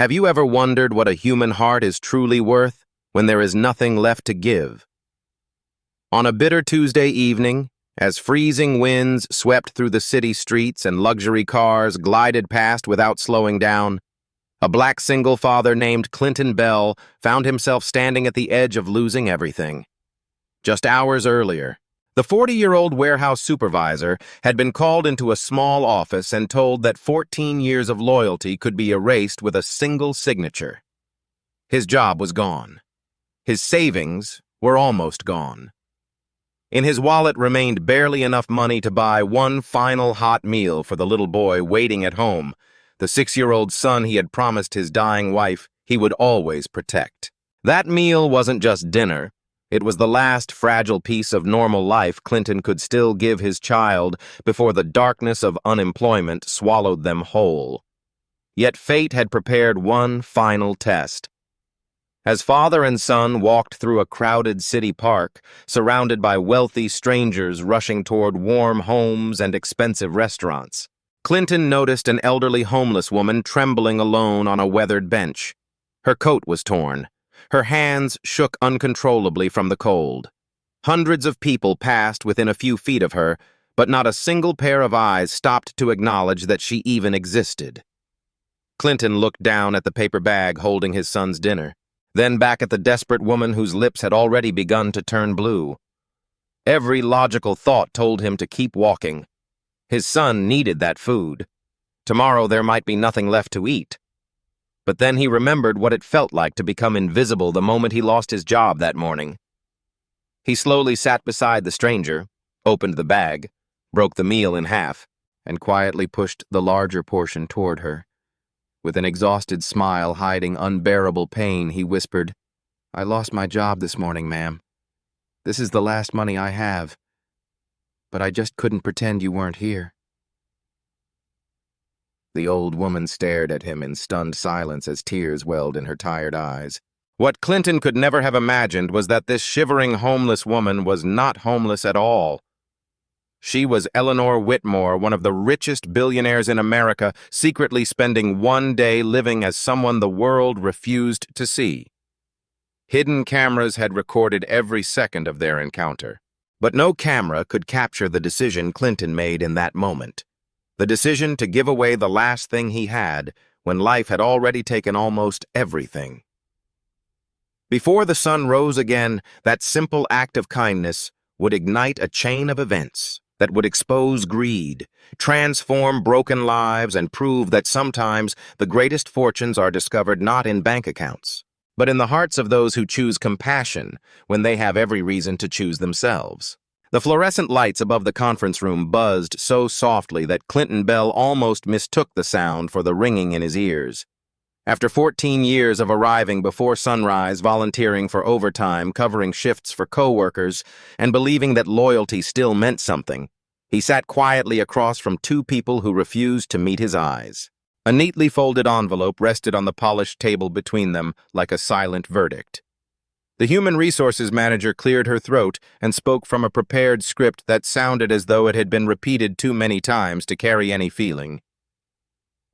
Have you ever wondered what a human heart is truly worth when there is nothing left to give? On a bitter Tuesday evening, as freezing winds swept through the city streets and luxury cars glided past without slowing down, a black single father named Clinton Bell found himself standing at the edge of losing everything. Just hours earlier, the 40-year-old warehouse supervisor had been called into a small office and told that 14 years of loyalty could be erased with a single signature. His job was gone. His savings were almost gone. In his wallet remained barely enough money to buy one final hot meal for the little boy waiting at home, the 6-year-old son he had promised his dying wife he would always protect. That meal wasn't just dinner. It was the last fragile piece of normal life Clinton could still give his child before the darkness of unemployment swallowed them whole. Yet fate had prepared one final test. As father and son walked through a crowded city park, surrounded by wealthy strangers rushing toward warm homes and expensive restaurants, Clinton noticed an elderly homeless woman trembling alone on a weathered bench. Her coat was torn. Her hands shook uncontrollably from the cold. Hundreds of people passed within a few feet of her, but not a single pair of eyes stopped to acknowledge that she even existed. Clinton looked down at the paper bag holding his son's dinner, then back at the desperate woman whose lips had already begun to turn blue. Every logical thought told him to keep walking. His son needed that food. Tomorrow there might be nothing left to eat. But then he remembered what it felt like to become invisible the moment he lost his job that morning. He slowly sat beside the stranger, opened the bag, broke the meal in half, and quietly pushed the larger portion toward her. With an exhausted smile hiding unbearable pain, he whispered, "I lost my job this morning, ma'am. This is the last money I have. But I just couldn't pretend you weren't here." The old woman stared at him in stunned silence as tears welled in her tired eyes. What Clinton could never have imagined was that this shivering homeless woman was not homeless at all. She was Eleanor Whitmore, one of the richest billionaires in America, secretly spending one day living as someone the world refused to see. Hidden cameras had recorded every second of their encounter. But no camera could capture the decision Clinton made in that moment. The decision to give away the last thing he had when life had already taken almost everything. Before the sun rose again, that simple act of kindness would ignite a chain of events that would expose greed, transform broken lives, and prove that sometimes the greatest fortunes are discovered not in bank accounts, but in the hearts of those who choose compassion when they have every reason to choose themselves. The fluorescent lights above the conference room buzzed so softly that Clinton Bell almost mistook the sound for the ringing in his ears. After 14 years of arriving before sunrise, volunteering for overtime, covering shifts for coworkers, and believing that loyalty still meant something, he sat quietly across from two people who refused to meet his eyes. A neatly folded envelope rested on the polished table between them like a silent verdict. The human resources manager cleared her throat and spoke from a prepared script that sounded as though it had been repeated too many times to carry any feeling.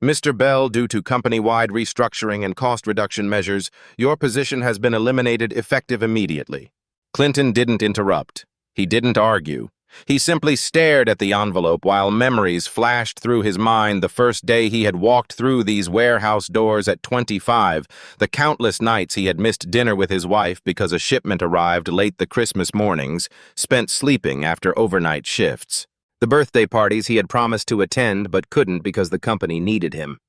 "Mr. Bell, due to company-wide restructuring and cost reduction measures, your position has been eliminated effective immediately." Clinton didn't interrupt. He didn't argue. He simply stared at the envelope while memories flashed through his mind the first day he had walked through these warehouse doors at 25, the countless nights he had missed dinner with his wife because a shipment arrived late the Christmas mornings, spent sleeping after overnight shifts, the birthday parties he had promised to attend but couldn't because the company needed him.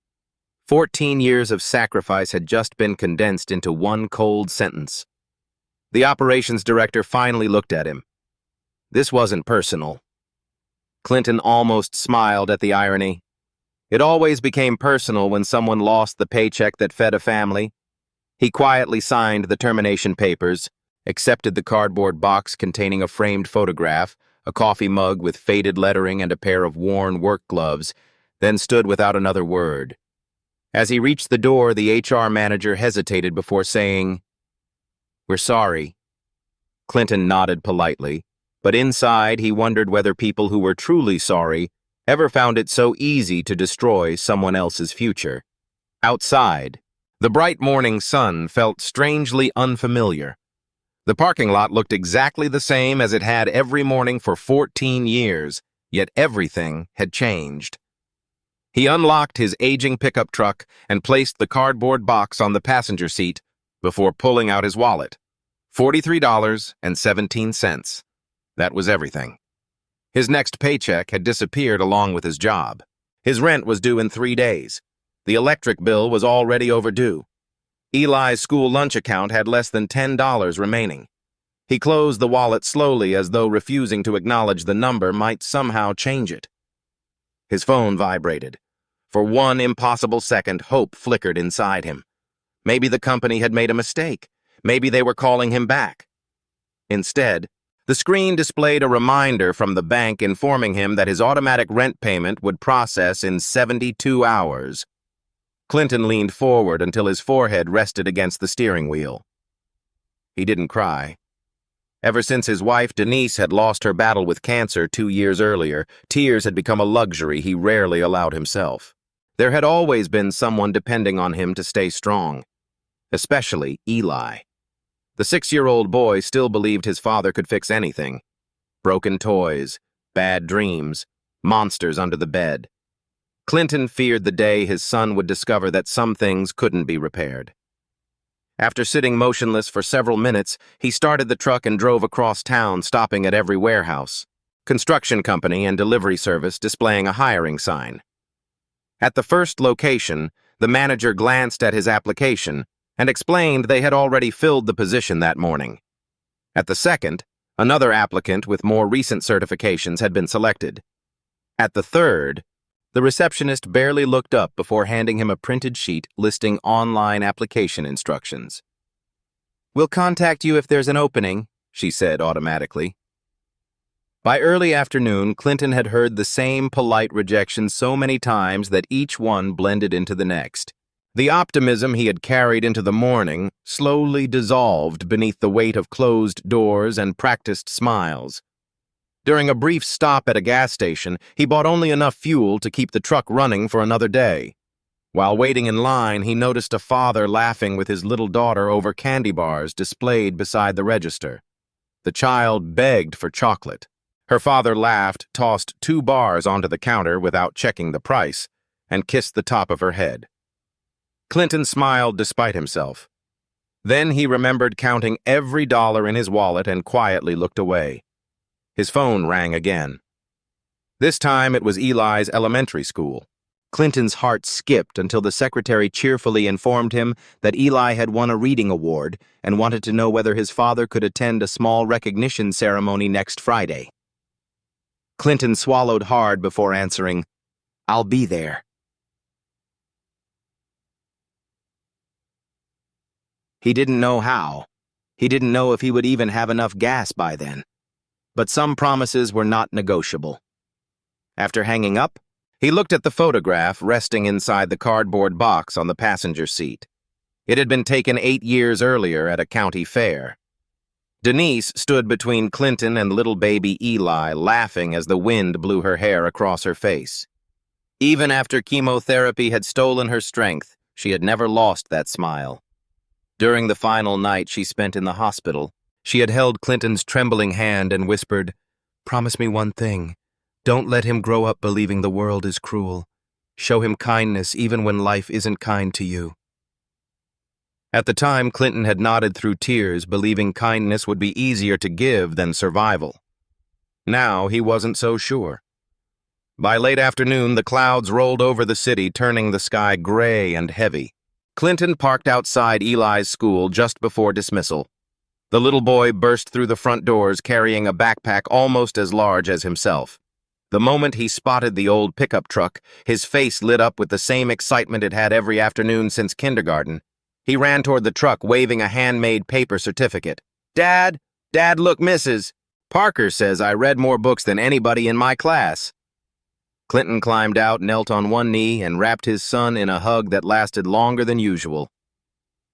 14 years of sacrifice had just been condensed into one cold sentence. The operations director finally looked at him. This wasn't personal. Clinton almost smiled at the irony. It always became personal when someone lost the paycheck that fed a family. He quietly signed the termination papers, accepted the cardboard box containing a framed photograph, a coffee mug with faded lettering, and a pair of worn work gloves, then stood without another word. As he reached the door, the HR manager hesitated before saying, "We're sorry." Clinton nodded politely. But inside, he wondered whether people who were truly sorry ever found it so easy to destroy someone else's future. Outside, The bright morning sun felt strangely unfamiliar. The parking lot looked exactly the same as it had every morning for 14 years, yet everything had changed. He unlocked his aging pickup truck and placed the cardboard box on the passenger seat before pulling out his wallet. $43.17. That was everything. His next paycheck had disappeared along with his job. His rent was due in 3 days. The electric bill was already overdue. Eli's school lunch account had less than $10 remaining. He closed the wallet slowly as though refusing to acknowledge the number might somehow change it. His phone vibrated. For one impossible second, hope flickered inside him. Maybe the company had made a mistake. Maybe they were calling him back. Instead, the screen displayed a reminder from the bank informing him that his automatic rent payment would process in 72 hours. Clinton leaned forward until his forehead rested against the steering wheel. He didn't cry. Ever since his wife, Denise, had lost her battle with cancer 2 years earlier, tears had become a luxury he rarely allowed himself. There had always been someone depending on him to stay strong, especially Eli. The 6-year-old boy still believed his father could fix anything. Broken toys, bad dreams, monsters under the bed. Clinton feared the day his son would discover that some things couldn't be repaired. After sitting motionless for several minutes, he started the truck and drove across town, stopping at every warehouse, construction company, and delivery service displaying a hiring sign. At the first location, the manager glanced at his application and explained they had already filled the position that morning. At the second, another applicant with more recent certifications had been selected. At the third, the receptionist barely looked up before handing him a printed sheet listing online application instructions. "We'll contact you if there's an opening," she said automatically. By early afternoon, Clinton had heard the same polite rejection so many times that each one blended into the next. The optimism he had carried into the morning slowly dissolved beneath the weight of closed doors and practiced smiles. During a brief stop at a gas station, he bought only enough fuel to keep the truck running for another day. While waiting in line, he noticed a father laughing with his little daughter over candy bars displayed beside the register. The child begged for chocolate. Her father laughed, tossed 2 bars onto the counter without checking the price, and kissed the top of her head. Clinton smiled despite himself. Then he remembered counting every dollar in his wallet and quietly looked away. His phone rang again. This time it was Eli's elementary school. Clinton's heart skipped until the secretary cheerfully informed him that Eli had won a reading award and wanted to know whether his father could attend a small recognition ceremony next Friday. Clinton swallowed hard before answering, "I'll be there." He didn't know how. He didn't know if he would even have enough gas by then. But some promises were not negotiable. After hanging up, he looked at the photograph resting inside the cardboard box on the passenger seat. It had been taken 8 years earlier at a county fair. Denise stood between Clinton and little baby Eli, laughing as the wind blew her hair across her face. Even after chemotherapy had stolen her strength, she had never lost that smile. During the final night she spent in the hospital, she had held Clinton's trembling hand and whispered, "Promise me one thing. Don't let him grow up believing the world is cruel. Show him kindness even when life isn't kind to you." At the time, Clinton had nodded through tears, believing kindness would be easier to give than survival. Now he wasn't so sure. By late afternoon, the clouds rolled over the city, turning the sky gray and heavy. Clinton parked outside Eli's school just before dismissal. The little boy burst through the front doors carrying a backpack almost as large as himself. The moment he spotted the old pickup truck, his face lit up with the same excitement it had every afternoon since kindergarten. He ran toward the truck, waving a handmade paper certificate. Dad, look, Mrs. Parker says I read more books than anybody in my class." Clinton climbed out, knelt on one knee, and wrapped his son in a hug that lasted longer than usual.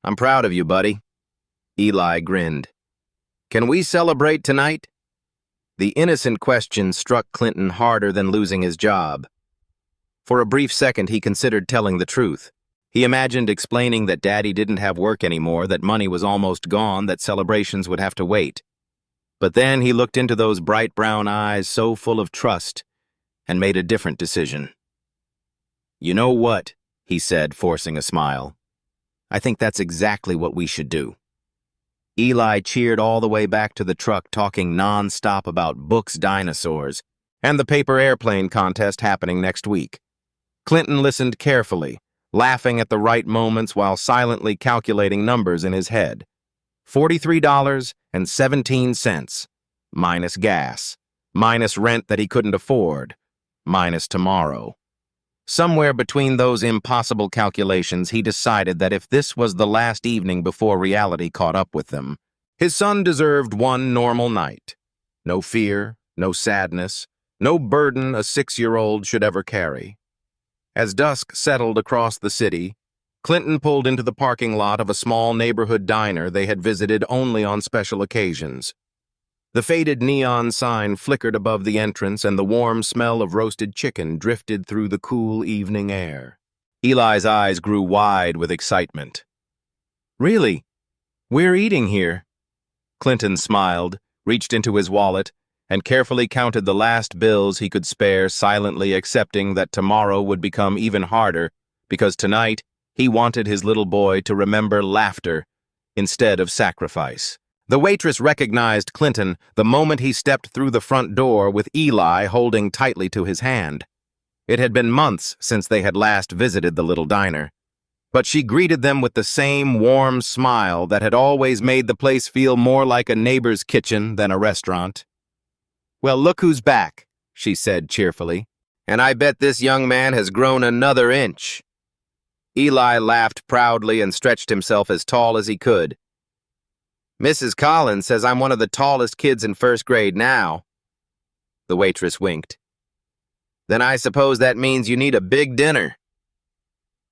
"I'm proud of you, buddy." Eli grinned. "Can we celebrate tonight?" The innocent question struck Clinton harder than losing his job. For a brief second, he considered telling the truth. He imagined explaining that Daddy didn't have work anymore, that money was almost gone, that celebrations would have to wait. But then he looked into those bright brown eyes so full of trust and made a different decision. "You know what?" he said, forcing a smile. "I think that's exactly what we should do." Eli cheered all the way back to the truck, talking non-stop about books, dinosaurs, and the paper airplane contest happening next week. Clinton listened carefully, laughing at the right moments while silently calculating numbers in his head. $43.17, minus gas, minus rent that he couldn't afford, minus tomorrow. Somewhere between those impossible calculations, he decided that if this was the last evening before reality caught up with them, his son deserved one normal night. No fear, no sadness, no burden a 6-year-old should ever carry. As dusk settled across the city, Clinton pulled into the parking lot of a small neighborhood diner they had visited only on special occasions. The faded neon sign flickered above the entrance, and the warm smell of roasted chicken drifted through the cool evening air. Eli's eyes grew wide with excitement. "Really? We're eating here?" Clinton smiled, reached into his wallet, and carefully counted the last bills he could spare, silently accepting that tomorrow would become even harder, because tonight he wanted his little boy to remember laughter instead of sacrifice. The waitress recognized Clinton the moment he stepped through the front door with Eli holding tightly to his hand. It had been months since they had last visited the little diner, but she greeted them with the same warm smile that had always made the place feel more like a neighbor's kitchen than a restaurant. "Well, look who's back," she said cheerfully, "and I bet this young man has grown another inch." Eli laughed proudly and stretched himself as tall as he could. "Mrs. Collins says I'm one of the tallest kids in first grade now." The waitress winked. "Then I suppose that means you need a big dinner."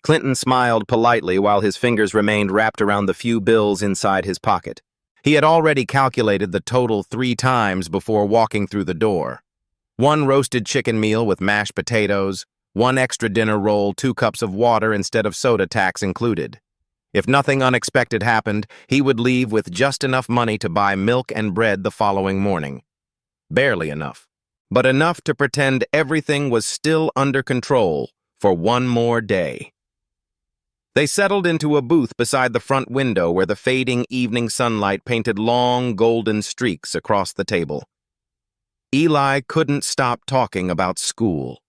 Clinton smiled politely while his fingers remained wrapped around the few bills inside his pocket. He had already calculated the total 3 times before walking through the door. 1 roasted chicken meal with mashed potatoes, 1 extra dinner roll, 2 cups of water instead of soda, tax included. If nothing unexpected happened, he would leave with just enough money to buy milk and bread the following morning. Barely enough, but enough to pretend everything was still under control for one more day. They settled into a booth beside the front window where the fading evening sunlight painted long golden streaks across the table. Eli couldn't stop talking about school.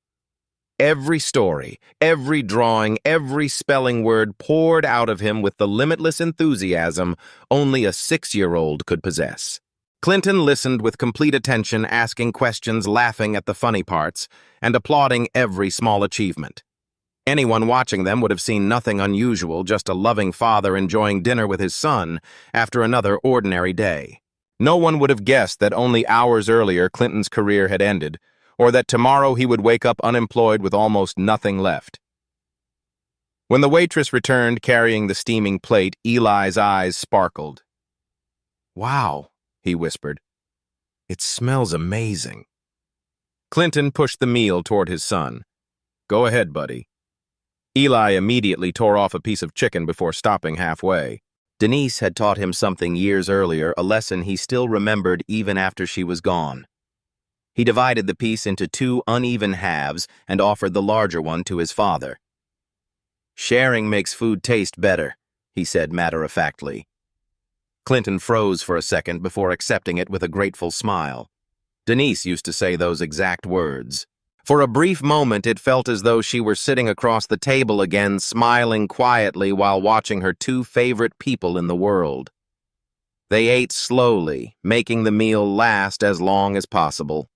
Every story, every drawing, every spelling word poured out of him with the limitless enthusiasm only a 6-year-old could possess. Clinton listened with complete attention, asking questions, laughing at the funny parts, and applauding every small achievement. Anyone watching them would have seen nothing unusual, just a loving father enjoying dinner with his son after another ordinary day. No one would have guessed that only hours earlier Clinton's career had ended, or that tomorrow he would wake up unemployed with almost nothing left. When the waitress returned carrying the steaming plate, Eli's eyes sparkled. "Wow," he whispered. "It smells amazing." Clinton pushed the meal toward his son. "Go ahead, buddy." Eli immediately tore off a piece of chicken before stopping halfway. Denise had taught him something years earlier, a lesson he still remembered even after she was gone. He divided the piece into 2 uneven halves and offered the larger one to his father. "Sharing makes food taste better," he said matter-of-factly. Clinton froze for a second before accepting it with a grateful smile. Denise used to say those exact words. For a brief moment, it felt as though she were sitting across the table again, smiling quietly while watching her 2 favorite people in the world. They ate slowly, making the meal last as long as possible.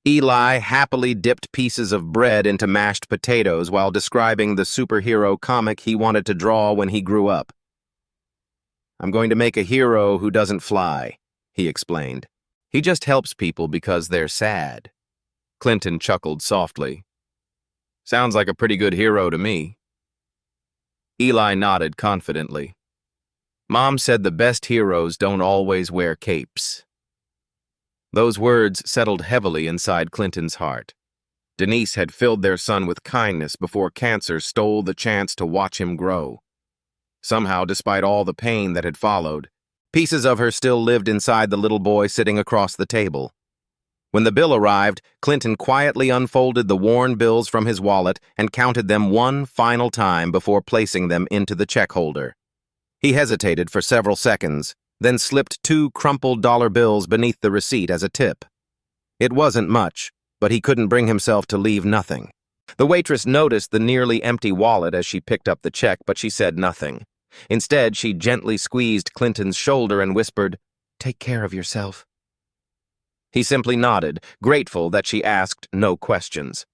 Eli happily dipped pieces of bread into mashed potatoes while describing the superhero comic he wanted to draw when he grew up. "I'm going to make a hero who doesn't fly," he explained. "He just helps people because they're sad." Clinton chuckled softly. "Sounds like a pretty good hero to me." Eli nodded confidently. "Mom said the best heroes don't always wear capes." Those words settled heavily inside Clinton's heart. Denise had filled their son with kindness before cancer stole the chance to watch him grow. Somehow, despite all the pain that had followed, pieces of her still lived inside the little boy sitting across the table. When the bill arrived, Clinton quietly unfolded the worn bills from his wallet and counted them one final time before placing them into the check holder. He hesitated for several seconds, then slipped 2 crumpled dollar bills beneath the receipt as a tip. It wasn't much, but he couldn't bring himself to leave nothing. The waitress noticed the nearly empty wallet as she picked up the check, but she said nothing. Instead, she gently squeezed Clinton's shoulder and whispered, "Take care of yourself." He simply nodded, grateful that she asked no questions.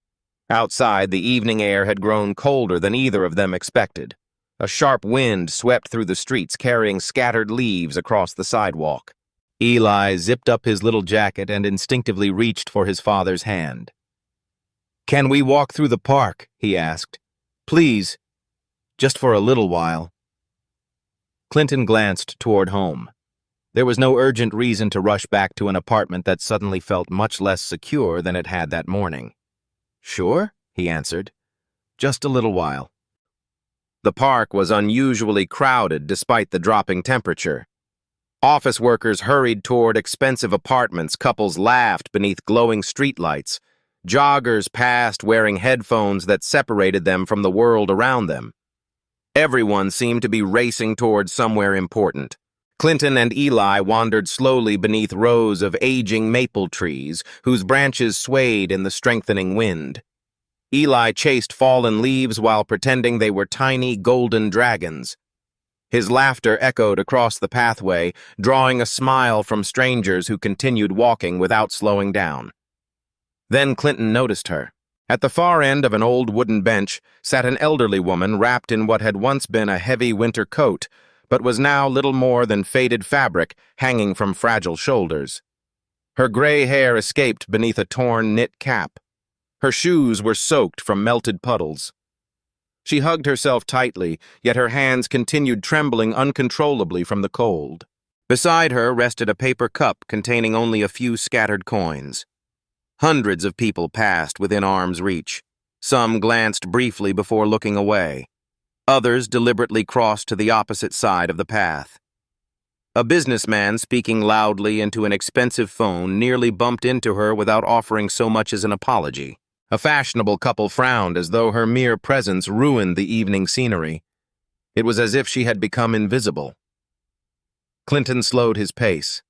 Outside, the evening air had grown colder than either of them expected. A sharp wind swept through the streets, carrying scattered leaves across the sidewalk. Eli zipped up his little jacket and instinctively reached for his father's hand. "Can we walk through the park?" he asked. "Please, just for a little while." Clinton glanced toward home. There was no urgent reason to rush back to an apartment that suddenly felt much less secure than it had that morning. "Sure," he answered. "Just a little while." The park was unusually crowded despite the dropping temperature. Office workers hurried toward expensive apartments, couples laughed beneath glowing streetlights, joggers passed wearing headphones that separated them from the world around them. Everyone seemed to be racing toward somewhere important. Clinton and Eli wandered slowly beneath rows of aging maple trees, whose branches swayed in the strengthening wind. Eli chased fallen leaves while pretending they were tiny golden dragons. His laughter echoed across the pathway, drawing a smile from strangers who continued walking without slowing down. Then Clinton noticed her. At the far end of an old wooden bench sat an elderly woman wrapped in what had once been a heavy winter coat, but was now little more than faded fabric hanging from fragile shoulders. Her gray hair escaped beneath a torn knit cap. Her shoes were soaked from melted puddles. She hugged herself tightly, yet her hands continued trembling uncontrollably from the cold. Beside her rested a paper cup containing only a few scattered coins. Hundreds of people passed within arm's reach. Some glanced briefly before looking away. Others deliberately crossed to the opposite side of the path. A businessman speaking loudly into an expensive phone nearly bumped into her without offering so much as an apology. A fashionable couple frowned as though her mere presence ruined the evening scenery. It was as if she had become invisible. Clinton slowed his pace.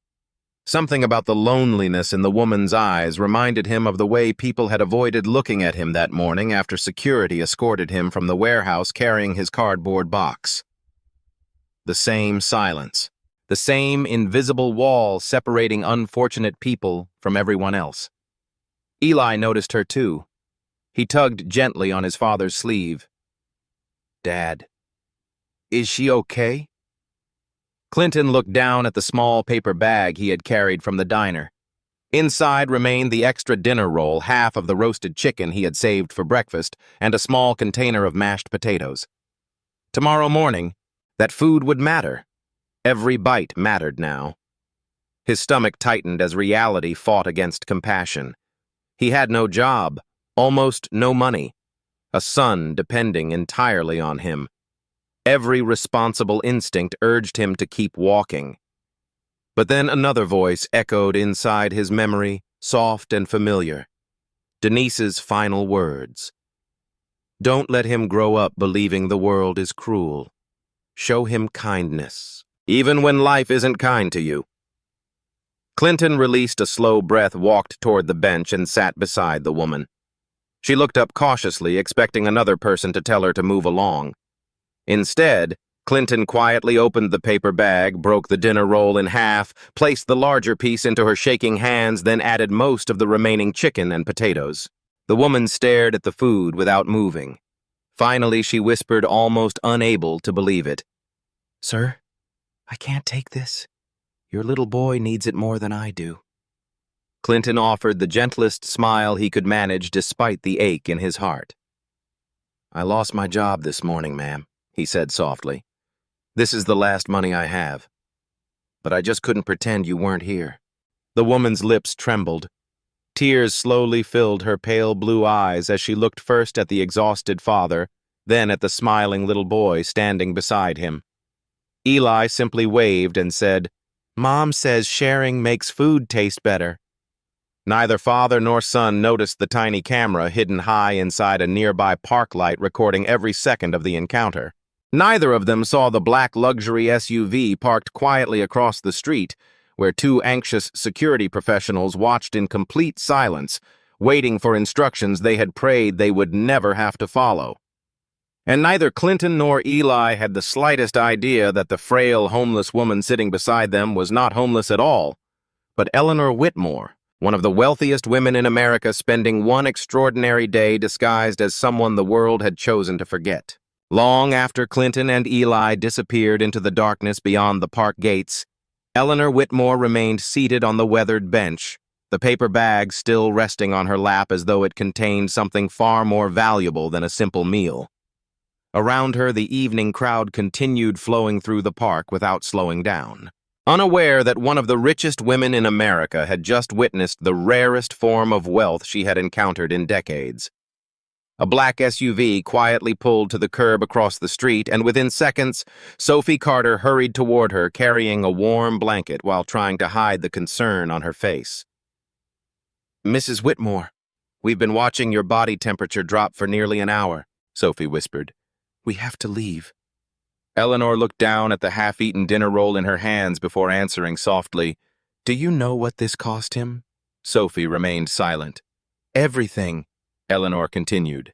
Something about the loneliness in the woman's eyes reminded him of the way people had avoided looking at him that morning after security escorted him from the warehouse carrying his cardboard box. The same silence, the same invisible wall separating unfortunate people from everyone else. Eli noticed her too. He tugged gently on his father's sleeve. "Dad, is she okay?" Clinton looked down at the small paper bag he had carried from the diner. Inside remained the extra dinner roll, half of the roasted chicken he had saved for breakfast, and a small container of mashed potatoes. Tomorrow morning, that food would matter. Every bite mattered now. His stomach tightened as reality fought against compassion. He had no job, almost no money, a son depending entirely on him. Every responsible instinct urged him to keep walking. But then another voice echoed inside his memory, soft and familiar. Denise's final words. "Don't let him grow up believing the world is cruel. Show him kindness, even when life isn't kind to you." Clinton released a slow breath, walked toward the bench, and sat beside the woman. She looked up cautiously, expecting another person to tell her to move along. Instead, Clinton quietly opened the paper bag, broke the dinner roll in half, placed the larger piece into her shaking hands, then added most of the remaining chicken and potatoes. The woman stared at the food without moving. Finally, she whispered, almost unable to believe it. "Sir, I can't take this. Your little boy needs it more than I do." Clinton offered the gentlest smile he could manage despite the ache in his heart. "I lost my job this morning, ma'am," he said softly. "This is the last money I have. But I just couldn't pretend you weren't here." The woman's lips trembled. Tears slowly filled her pale blue eyes as she looked first at the exhausted father, then at the smiling little boy standing beside him. Eli simply waved and said, "Mom says sharing makes food taste better." Neither father nor son noticed the tiny camera hidden high inside a nearby park light recording every second of the encounter. Neither of them saw the black luxury SUV parked quietly across the street, where two anxious security professionals watched in complete silence, waiting for instructions they had prayed they would never have to follow. And neither Clinton nor Eli had the slightest idea that the frail, homeless woman sitting beside them was not homeless at all, but Eleanor Whitmore, one of the wealthiest women in America, spending one extraordinary day disguised as someone the world had chosen to forget. Long after Clinton and Eli disappeared into the darkness beyond the park gates, Eleanor Whitmore remained seated on the weathered bench, the paper bag still resting on her lap as though it contained something far more valuable than a simple meal. Around her, the evening crowd continued flowing through the park without slowing down. Unaware that one of the richest women in America had just witnessed the rarest form of wealth she had encountered in decades. A black SUV quietly pulled to the curb across the street, and within seconds, Sophie Carter hurried toward her, carrying a warm blanket while trying to hide the concern on her face. "Mrs. Whitmore, we've been watching your body temperature drop for nearly an hour," Sophie whispered. "We have to leave." Eleanor looked down at the half-eaten dinner roll in her hands before answering softly, "Do you know what this cost him?" Sophie remained silent. "Everything," Eleanor continued.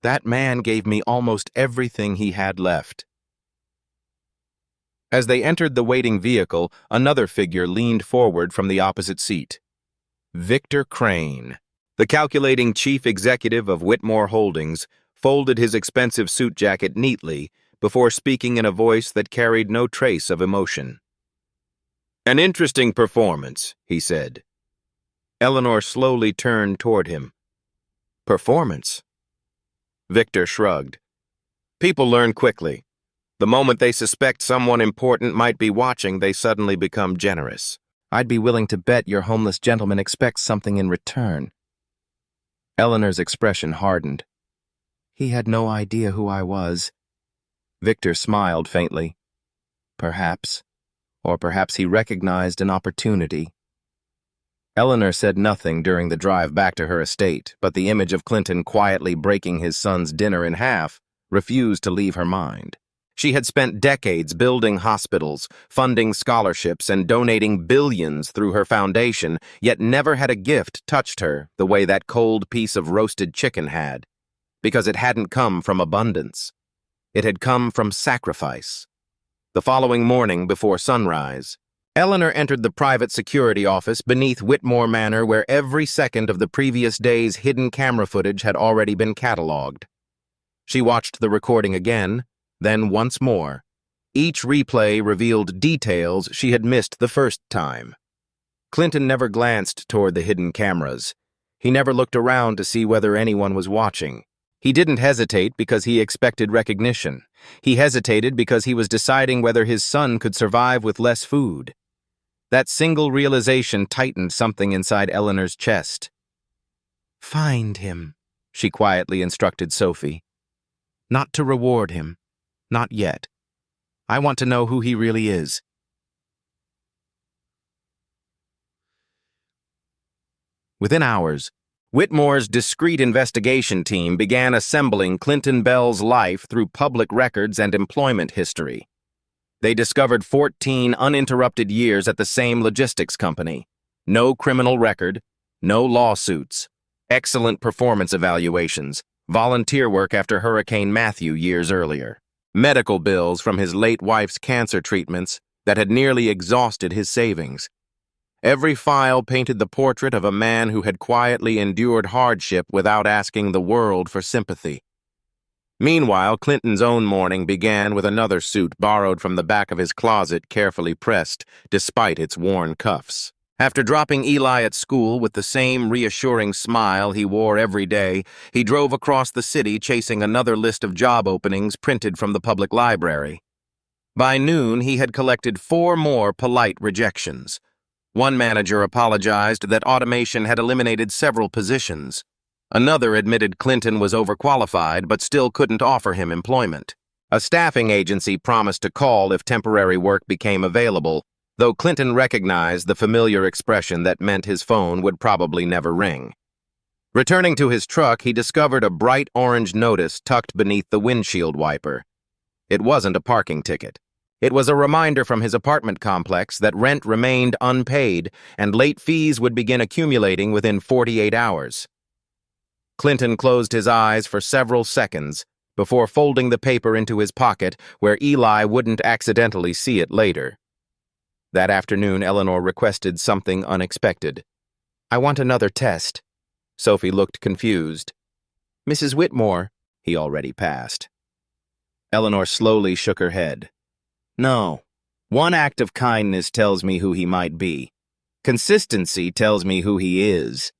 "That man gave me almost everything he had left." As they entered the waiting vehicle, another figure leaned forward from the opposite seat. Victor Crane, the calculating chief executive of Whitmore Holdings, folded his expensive suit jacket neatly before speaking in a voice that carried no trace of emotion. "An interesting performance," he said. Eleanor slowly turned toward him. "Performance?" Victor shrugged. "People learn quickly. The moment they suspect someone important might be watching, they suddenly become generous. I'd be willing to bet your homeless gentleman expects something in return." Eleanor's expression hardened. "He had no idea who I was." Victor smiled faintly. "Perhaps. Or perhaps he recognized an opportunity." Eleanor said nothing during the drive back to her estate, but the image of Clinton quietly breaking his son's dinner in half refused to leave her mind. She had spent decades building hospitals, funding scholarships, and donating billions through her foundation, yet never had a gift touched her the way that cold piece of roasted chicken had, because it hadn't come from abundance. It had come from sacrifice. The following morning, before sunrise, Eleanor entered the private security office beneath Whitmore Manor, where every second of the previous day's hidden camera footage had already been cataloged. She watched the recording again, then once more. Each replay revealed details she had missed the first time. Clinton never glanced toward the hidden cameras. He never looked around to see whether anyone was watching. He didn't hesitate because he expected recognition. He hesitated because he was deciding whether his son could survive with less food. That single realization tightened something inside Eleanor's chest. "Find him," she quietly instructed Sophie. "Not to reward him. Not yet. I want to know who he really is." Within hours, Whitmore's discreet investigation team began assembling Clinton Bell's life through public records and employment history. They discovered 14 uninterrupted years at the same logistics company. No criminal record, no lawsuits, excellent performance evaluations, volunteer work after Hurricane Matthew years earlier, medical bills from his late wife's cancer treatments that had nearly exhausted his savings. Every file painted the portrait of a man who had quietly endured hardship without asking the world for sympathy. Meanwhile, Clinton's own morning began with another suit borrowed from the back of his closet, carefully pressed, despite its worn cuffs. After dropping Eli at school with the same reassuring smile he wore every day, he drove across the city chasing another list of job openings printed from the public library. By noon, he had collected 4 more polite rejections. One manager apologized that automation had eliminated several positions. Another admitted Clinton was overqualified but still couldn't offer him employment. A staffing agency promised to call if temporary work became available, though Clinton recognized the familiar expression that meant his phone would probably never ring. Returning to his truck, he discovered a bright orange notice tucked beneath the windshield wiper. It wasn't a parking ticket. It was a reminder from his apartment complex that rent remained unpaid and late fees would begin accumulating within 48 hours. Clinton closed his eyes for several seconds before folding the paper into his pocket where Eli wouldn't accidentally see it later. That afternoon, Eleanor requested something unexpected. "I want another test." Sophie looked confused. "Mrs. Whitmore," he already passed. Eleanor slowly shook her head. "No. One act of kindness tells me who he might be. Consistency tells me who he is."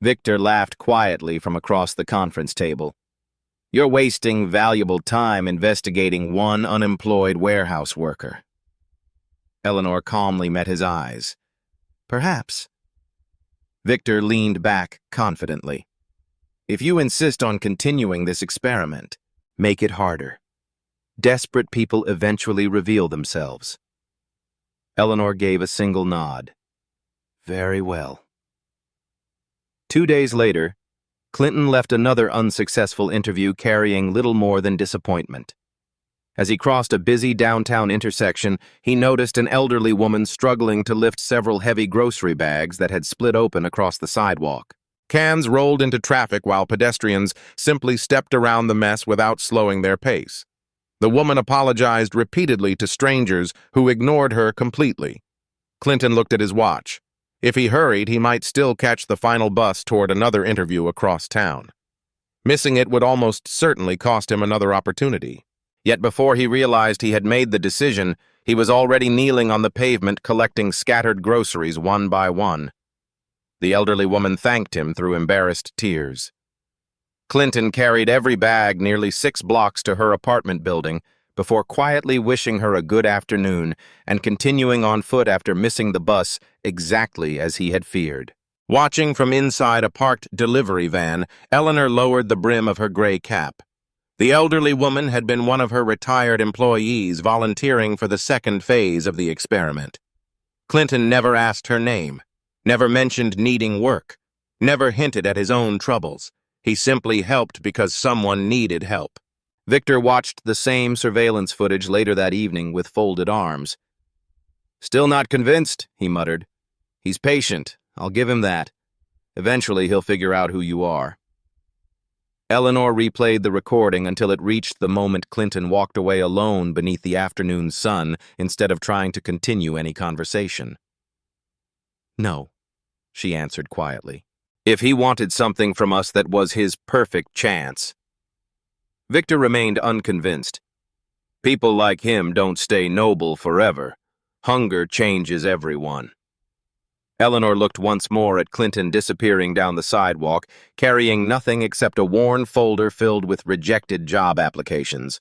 Victor laughed quietly from across the conference table. "You're wasting valuable time investigating one unemployed warehouse worker." Eleanor calmly met his eyes. "Perhaps." Victor leaned back confidently. "If you insist on continuing this experiment, make it harder. Desperate people eventually reveal themselves." Eleanor gave a single nod. "Very well." 2 days later, Clinton left another unsuccessful interview carrying little more than disappointment. As he crossed a busy downtown intersection, he noticed an elderly woman struggling to lift several heavy grocery bags that had split open across the sidewalk. Cans rolled into traffic while pedestrians simply stepped around the mess without slowing their pace. The woman apologized repeatedly to strangers who ignored her completely. Clinton looked at his watch. If he hurried, he might still catch the final bus toward another interview across town. Missing it would almost certainly cost him another opportunity. Yet before he realized he had made the decision, he was already kneeling on the pavement collecting scattered groceries one by one. The elderly woman thanked him through embarrassed tears. Clinton carried every bag nearly 6 blocks to her apartment building before quietly wishing her a good afternoon and continuing on foot after missing the bus exactly as he had feared. Watching from inside a parked delivery van, Eleanor lowered the brim of her gray cap. The elderly woman had been one of her retired employees volunteering for the second phase of the experiment. Clinton never asked her name, never mentioned needing work, never hinted at his own troubles. He simply helped because someone needed help. Victor watched the same surveillance footage later that evening with folded arms. "Still not convinced," he muttered. "He's patient, I'll give him that. Eventually he'll figure out who you are." Eleanor replayed the recording until it reached the moment Clinton walked away alone beneath the afternoon sun instead of trying to continue any conversation. "No," she answered quietly. "If he wanted something from us that was his perfect chance." Victor remained unconvinced. "People like him don't stay noble forever. Hunger changes everyone." Eleanor looked once more at Clinton disappearing down the sidewalk, carrying nothing except a worn folder filled with rejected job applications.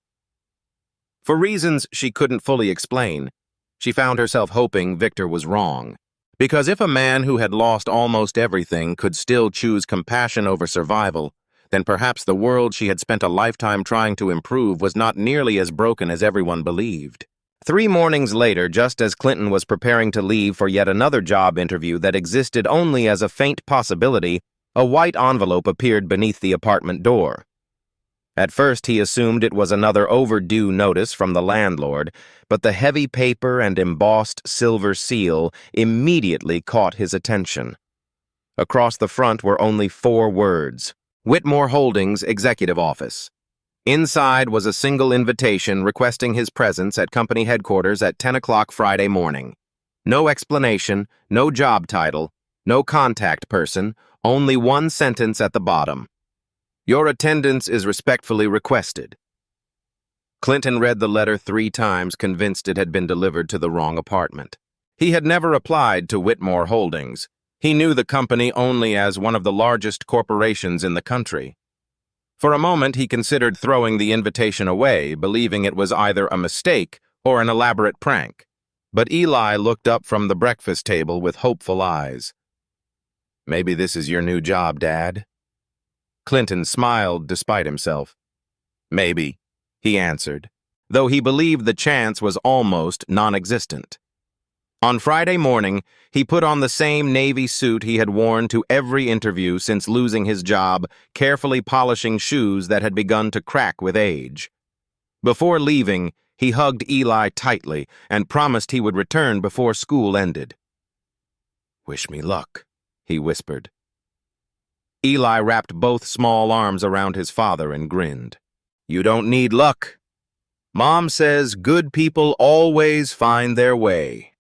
For reasons she couldn't fully explain, she found herself hoping Victor was wrong. Because if a man who had lost almost everything could still choose compassion over survival, then perhaps the world she had spent a lifetime trying to improve was not nearly as broken as everyone believed. 3 mornings later, just as Clinton was preparing to leave for yet another job interview that existed only as a faint possibility, a white envelope appeared beneath the apartment door. At first, he assumed it was another overdue notice from the landlord, but the heavy paper and embossed silver seal immediately caught his attention. Across the front were only 4 words: Whitmore Holdings Executive Office. Inside was a single invitation requesting his presence at company headquarters at 10 o'clock Friday morning. No explanation, no job title, no contact person, only one sentence at the bottom. "Your attendance is respectfully requested." Clinton read the letter 3 times, convinced it had been delivered to the wrong apartment. He had never applied to Whitmore Holdings. He knew the company only as one of the largest corporations in the country. For a moment, he considered throwing the invitation away, believing it was either a mistake or an elaborate prank. But Eli looked up from the breakfast table with hopeful eyes. "Maybe this is your new job, Dad." Clinton smiled despite himself. "Maybe," he answered, though he believed the chance was almost non-existent. On Friday morning, he put on the same navy suit he had worn to every interview since losing his job, carefully polishing shoes that had begun to crack with age. Before leaving, he hugged Eli tightly and promised he would return before school ended. "Wish me luck," he whispered. Eli wrapped both small arms around his father and grinned. "You don't need luck. Mom says good people always find their way."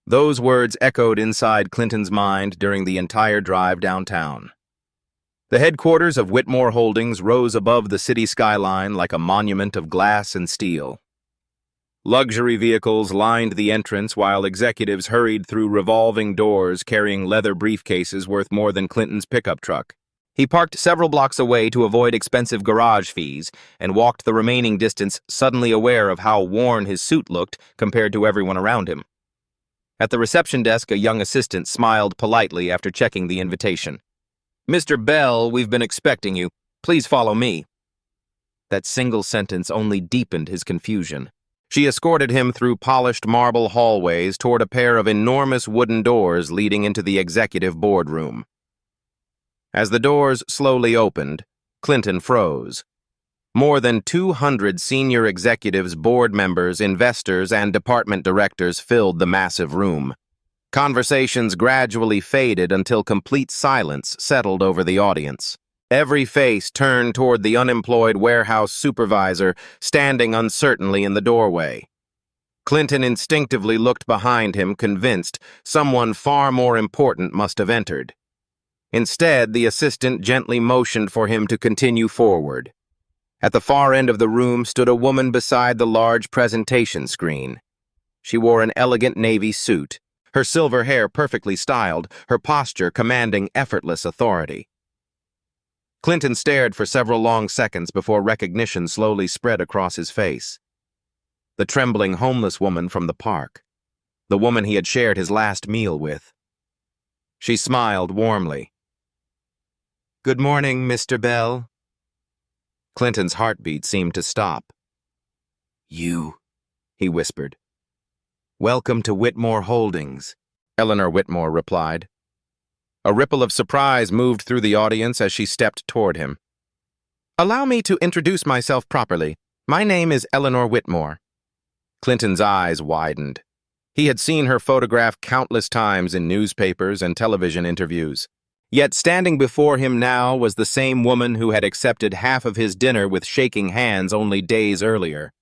Those words echoed inside Clinton's mind during the entire drive downtown. The headquarters of Whitmore Holdings rose above the city skyline like a monument of glass and steel. Luxury vehicles lined the entrance while executives hurried through revolving doors carrying leather briefcases worth more than Clinton's pickup truck. He parked several blocks away to avoid expensive garage fees and walked the remaining distance, suddenly aware of how worn his suit looked compared to everyone around him. At the reception desk, a young assistant smiled politely after checking the invitation. "Mr. Bell, we've been expecting you. Please follow me." That single sentence only deepened his confusion. She escorted him through polished marble hallways toward a pair of enormous wooden doors leading into the executive boardroom. As the doors slowly opened, Clinton froze. More than 200 senior executives, board members, investors, and department directors filled the massive room. Conversations gradually faded until complete silence settled over the audience. Every face turned toward the unemployed warehouse supervisor standing uncertainly in the doorway. Clinton instinctively looked behind him, convinced someone far more important must have entered. Instead, the assistant gently motioned for him to continue forward. At the far end of the room stood a woman beside the large presentation screen. She wore an elegant navy suit, her silver hair perfectly styled, her posture commanding effortless authority. Clinton stared for several long seconds before recognition slowly spread across his face. The trembling homeless woman from the park, the woman he had shared his last meal with. She smiled warmly. "Good morning, Mr. Bell." Clinton's heartbeat seemed to stop. "You," he whispered. "Welcome to Whitmore Holdings," Eleanor Whitmore replied. A ripple of surprise moved through the audience as she stepped toward him. "Allow me to introduce myself properly. My name is Eleanor Whitmore." Clinton's eyes widened. He had seen her photograph countless times in newspapers and television interviews. Yet standing before him now was the same woman who had accepted half of his dinner with shaking hands only days earlier.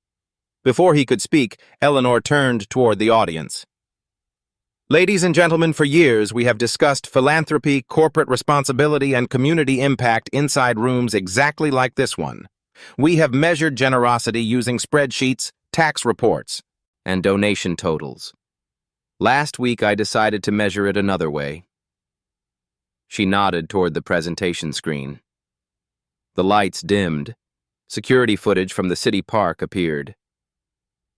Before he could speak, Eleanor turned toward the audience. "Ladies and gentlemen, for years we have discussed philanthropy, corporate responsibility, and community impact inside rooms exactly like this one. We have measured generosity using spreadsheets, tax reports, and donation totals. Last week I decided to measure it another way." She nodded toward the presentation screen. The lights dimmed. Security footage from the city park appeared.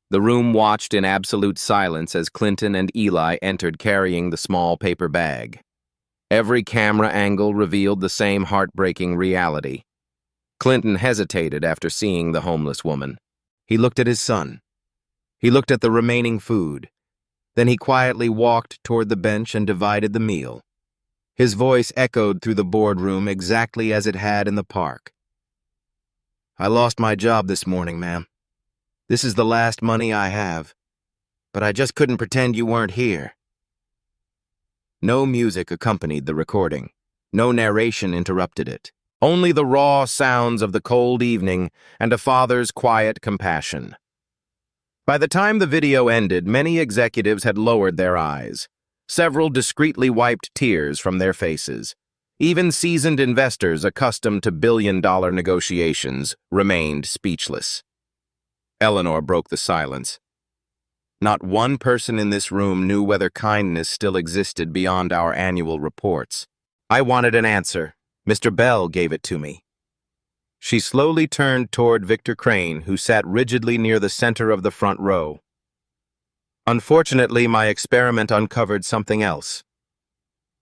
The room watched in absolute silence as Clinton and Eli entered carrying the small paper bag. Every camera angle revealed the same heartbreaking reality. Clinton hesitated after seeing the homeless woman. He looked at his son. He looked at the remaining food. Then he quietly walked toward the bench and divided the meal. His voice echoed through the boardroom exactly as it had in the park. "I lost my job this morning, ma'am. This is the last money I have. But I just couldn't pretend you weren't here." No music accompanied the recording. No narration interrupted it. Only the raw sounds of the cold evening and a father's quiet compassion. By the time the video ended, many executives had lowered their eyes. Several discreetly wiped tears from their faces. Even seasoned investors accustomed to billion-dollar negotiations remained speechless. Eleanor broke the silence. Not one person in this room knew whether kindness still existed beyond our annual reports. "I wanted an answer. Mr. Bell gave it to me." She slowly turned toward Victor Crane, who sat rigidly near the center of the front row. Unfortunately, my experiment uncovered something else.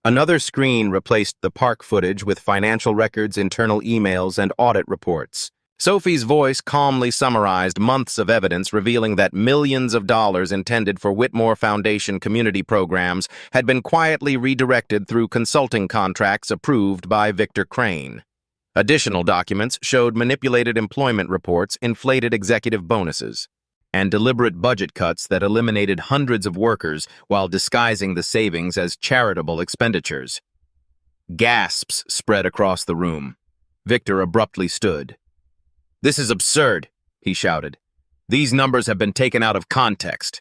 Another screen replaced the park footage with financial records, internal emails, and audit reports. Sophie's voice calmly summarized months of evidence revealing that millions of dollars intended for Whitmore Foundation community programs had been quietly redirected through consulting contracts approved by Victor Crane. Additional documents showed manipulated employment reports, inflated executive bonuses, and deliberate budget cuts that eliminated hundreds of workers while disguising the savings as charitable expenditures. Gasps spread across the room. Victor abruptly stood. "This is absurd," he shouted. "These numbers have been taken out of context."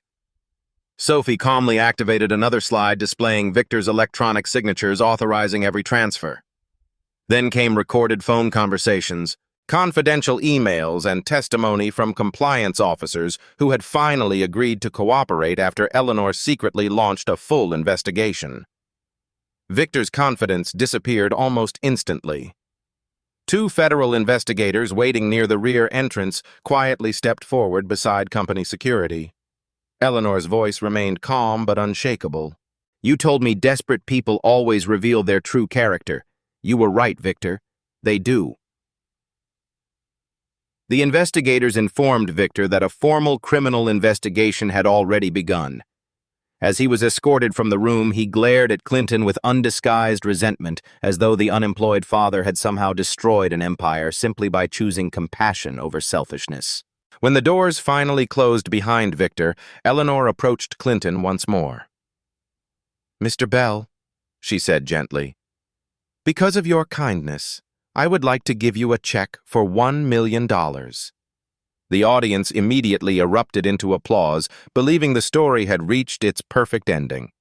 Sophie calmly activated another slide displaying Victor's electronic signatures authorizing every transfer. Then came recorded phone conversations, confidential emails, and testimony from compliance officers who had finally agreed to cooperate after Eleanor secretly launched a full investigation. Victor's confidence disappeared almost instantly. Two federal investigators waiting near the rear entrance quietly stepped forward beside company security. Eleanor's voice remained calm but unshakable. "You told me desperate people always reveal their true character. You were right, Victor. They do." The investigators informed Victor that a formal criminal investigation had already begun. As he was escorted from the room, he glared at Clinton with undisguised resentment, as though the unemployed father had somehow destroyed an empire simply by choosing compassion over selfishness. When the doors finally closed behind Victor, Eleanor approached Clinton once more. "Mr. Bell," she said gently, "because of your kindness, I would like to give you a check for $1 million. The audience immediately erupted into applause, believing the story had reached its perfect ending.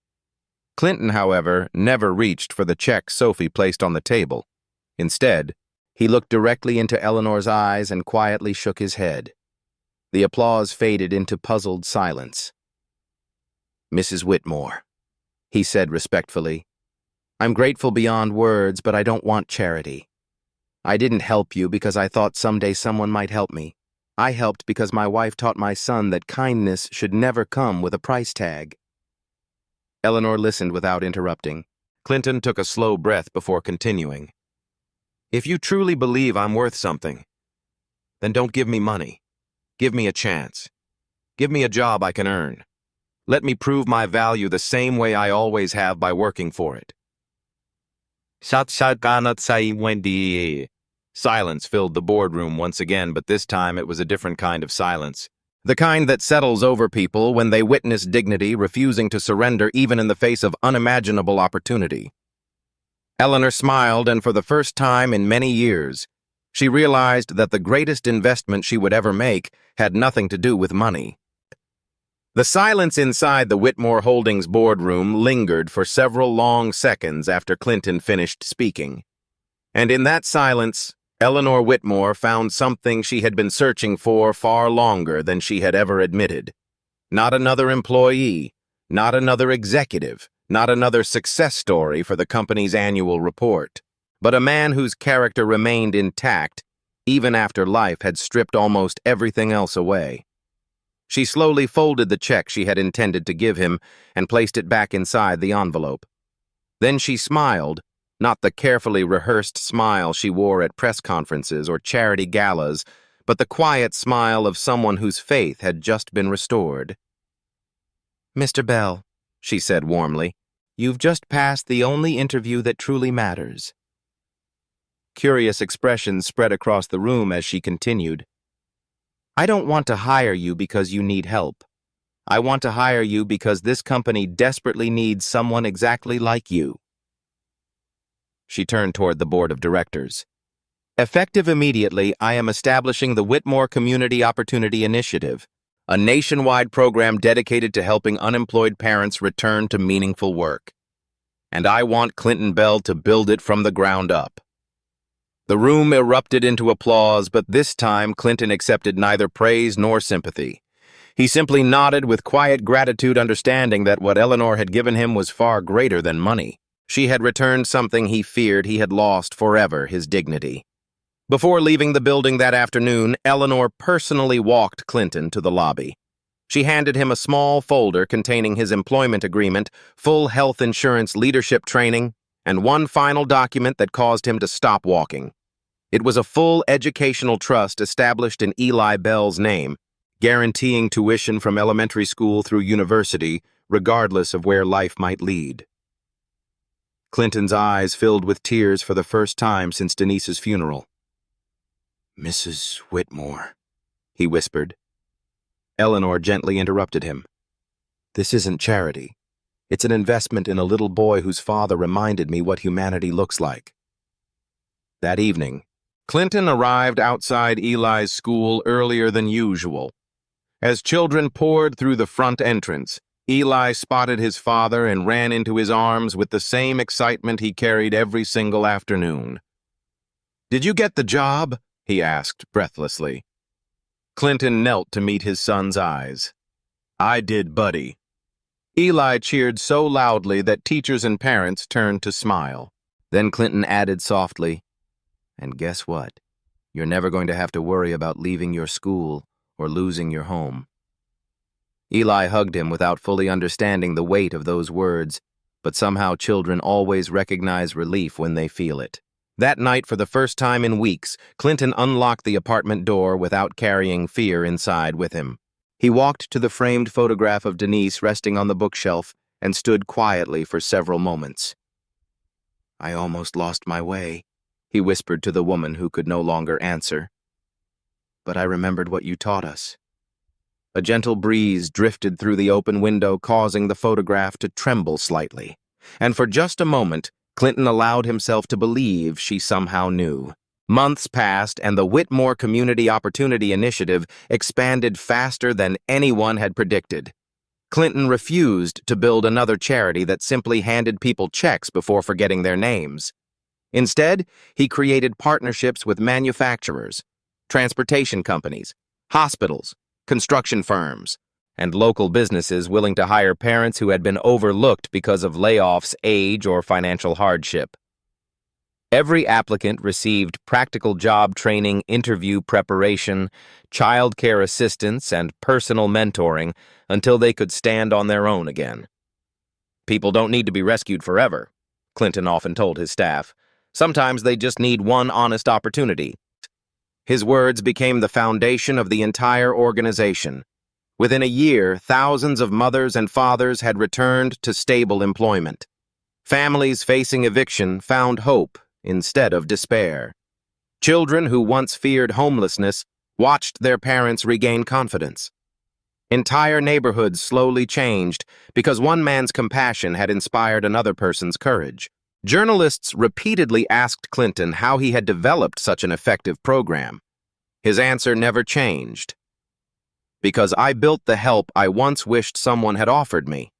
Clinton, however, never reached for the check Sophie placed on the table. Instead, he looked directly into Eleanor's eyes and quietly shook his head. The applause faded into puzzled silence. "Mrs. Whitmore," he said respectfully, "I'm grateful beyond words, but I don't want charity. I didn't help you because I thought someday someone might help me. I helped because my wife taught my son that kindness should never come with a price tag." Eleanor listened without interrupting. Clinton took a slow breath before continuing. "If you truly believe I'm worth something, then don't give me money. Give me a chance. Give me a job I can earn. Let me prove my value the same way I always have by working for it." Silence filled the boardroom once again, but this time it was a different kind of silence. The kind that settles over people when they witness dignity refusing to surrender even in the face of unimaginable opportunity. Eleanor smiled, and for the first time in many years, she realized that the greatest investment she would ever make had nothing to do with money. The silence inside the Whitmore Holdings boardroom lingered for several long seconds after Clinton finished speaking. And in that silence, Eleanor Whitmore found something she had been searching for far longer than she had ever admitted. Not another employee, not another executive, not another success story for the company's annual report, but a man whose character remained intact even after life had stripped almost everything else away. She slowly folded the check she had intended to give him and placed it back inside the envelope. Then she smiled, not the carefully rehearsed smile she wore at press conferences or charity galas, but the quiet smile of someone whose faith had just been restored. "Mr. Bell," she said warmly, "you've just passed the only interview that truly matters." Curious expressions spread across the room as she continued. "I don't want to hire you because you need help. I want to hire you because this company desperately needs someone exactly like you." She turned toward the board of directors. "Effective immediately, I am establishing the Whitmore Community Opportunity Initiative, a nationwide program dedicated to helping unemployed parents return to meaningful work. And I want Clinton Bell to build it from the ground up." The room erupted into applause, but this time Clinton accepted neither praise nor sympathy. He simply nodded with quiet gratitude, understanding that what Eleanor had given him was far greater than money. She had returned something he feared he had lost forever, his dignity. Before leaving the building that afternoon, Eleanor personally walked Clinton to the lobby. She handed him a small folder containing his employment agreement, full health insurance leadership training, and one final document that caused him to stop walking. It was a full educational trust established in Eli Bell's name, guaranteeing tuition from elementary school through university, regardless of where life might lead. Clinton's eyes filled with tears for the first time since Denise's funeral. "Mrs. Whitmore," he whispered. Eleanor gently interrupted him. "This isn't charity. It's an investment in a little boy whose father reminded me what humanity looks like." That evening, Clinton arrived outside Eli's school earlier than usual. As children poured through the front entrance, Eli spotted his father and ran into his arms with the same excitement he carried every single afternoon. "Did you get the job?" he asked breathlessly. Clinton knelt to meet his son's eyes. "I did, buddy." Eli cheered so loudly that teachers and parents turned to smile. Then Clinton added softly, "And guess what? You're never going to have to worry about leaving your school or losing your home." Eli hugged him without fully understanding the weight of those words, but somehow children always recognize relief when they feel it. That night, for the first time in weeks, Clinton unlocked the apartment door without carrying fear inside with him. He walked to the framed photograph of Denise resting on the bookshelf and stood quietly for several moments. "I almost lost my way," he whispered to the woman who could no longer answer. "But I remembered what you taught us." A gentle breeze drifted through the open window, causing the photograph to tremble slightly. And for just a moment, Clinton allowed himself to believe she somehow knew. Months passed, and the Whitmore Community Opportunity Initiative expanded faster than anyone had predicted. Clinton refused to build another charity that simply handed people checks before forgetting their names. Instead, he created partnerships with manufacturers, transportation companies, hospitals, construction firms, and local businesses willing to hire parents who had been overlooked because of layoffs, age, or financial hardship. Every applicant received practical job training, interview preparation, child care assistance, and personal mentoring until they could stand on their own again. "People don't need to be rescued forever," Clinton often told his staff. "Sometimes they just need one honest opportunity." His words became the foundation of the entire organization. Within a year, thousands of mothers and fathers had returned to stable employment. Families facing eviction found hope instead of despair. Children who once feared homelessness watched their parents regain confidence. Entire neighborhoods slowly changed because one man's compassion had inspired another person's courage. Journalists repeatedly asked Clinton how he had developed such an effective program. His answer never changed. "Because I built the help I once wished someone had offered me."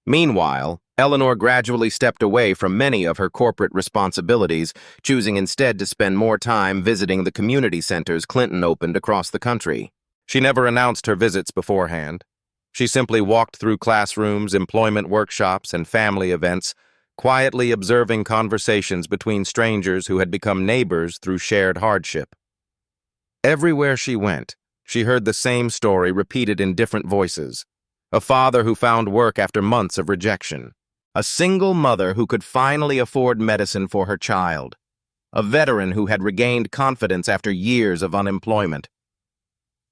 Meanwhile, Eleanor gradually stepped away from many of her corporate responsibilities, choosing instead to spend more time visiting the community centers Clinton opened across the country. She never announced her visits beforehand. She simply walked through classrooms, employment workshops, and family events, quietly observing conversations between strangers who had become neighbors through shared hardship. Everywhere she went, she heard the same story repeated in different voices. A father who found work after months of rejection. A single mother who could finally afford medicine for her child. A veteran who had regained confidence after years of unemployment.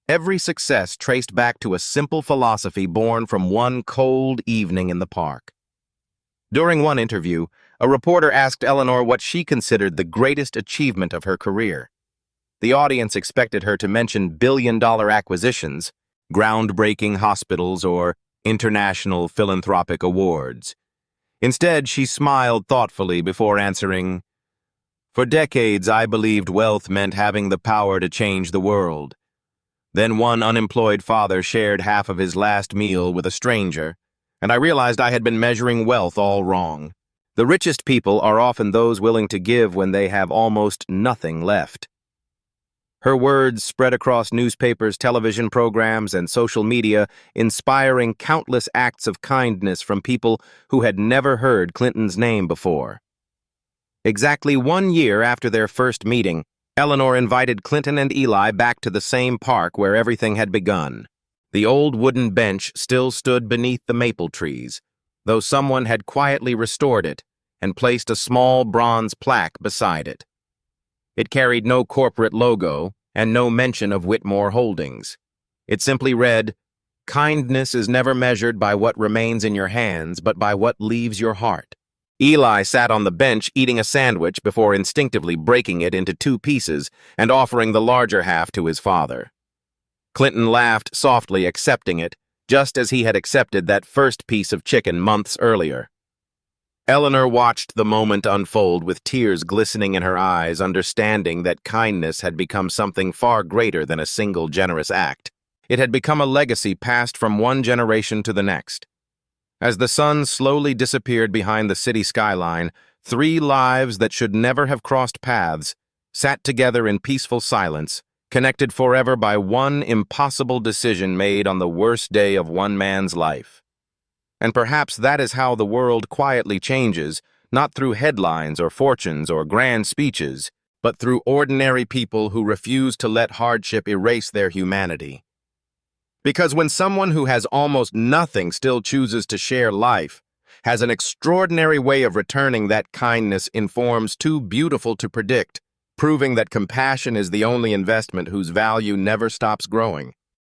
Every success traced back to a simple philosophy born from one cold evening in the park. During one interview, a reporter asked Eleanor what she considered the greatest achievement of her career. The audience expected her to mention billion-dollar acquisitions, groundbreaking hospitals, or international philanthropic awards. Instead, she smiled thoughtfully before answering, "For decades, I believed wealth meant having the power to change the world. Then one unemployed father shared half of his last meal with a stranger, and I realized I had been measuring wealth all wrong. The richest people are often those willing to give when they have almost nothing left." Her words spread across newspapers, television programs, and social media, inspiring countless acts of kindness from people who had never heard Clinton's name before. Exactly 1 year after their first meeting, Eleanor invited Clinton and Eli back to the same park where everything had begun. The old wooden bench still stood beneath the maple trees, though someone had quietly restored it and placed a small bronze plaque beside it. It carried no corporate logo and no mention of Whitmore Holdings. It simply read, "Kindness is never measured by what remains in your hands, but by what leaves your heart." Eli sat on the bench eating a sandwich before instinctively breaking it into 2 pieces and offering the larger half to his father. Clinton laughed softly, accepting it, just as he had accepted that first piece of chicken months earlier. Eleanor watched the moment unfold with tears glistening in her eyes, understanding that kindness had become something far greater than a single generous act. It had become a legacy passed from one generation to the next. As the sun slowly disappeared behind the city skyline, 3 lives that should never have crossed paths sat together in peaceful silence, connected forever by one impossible decision made on the worst day of one man's life. And perhaps that is how the world quietly changes, not through headlines or fortunes or grand speeches, but through ordinary people who refuse to let hardship erase their humanity. Because when someone who has almost nothing still chooses to share life, has an extraordinary way of returning that kindness in forms too beautiful to predict, proving that compassion is the only investment whose value never stops growing.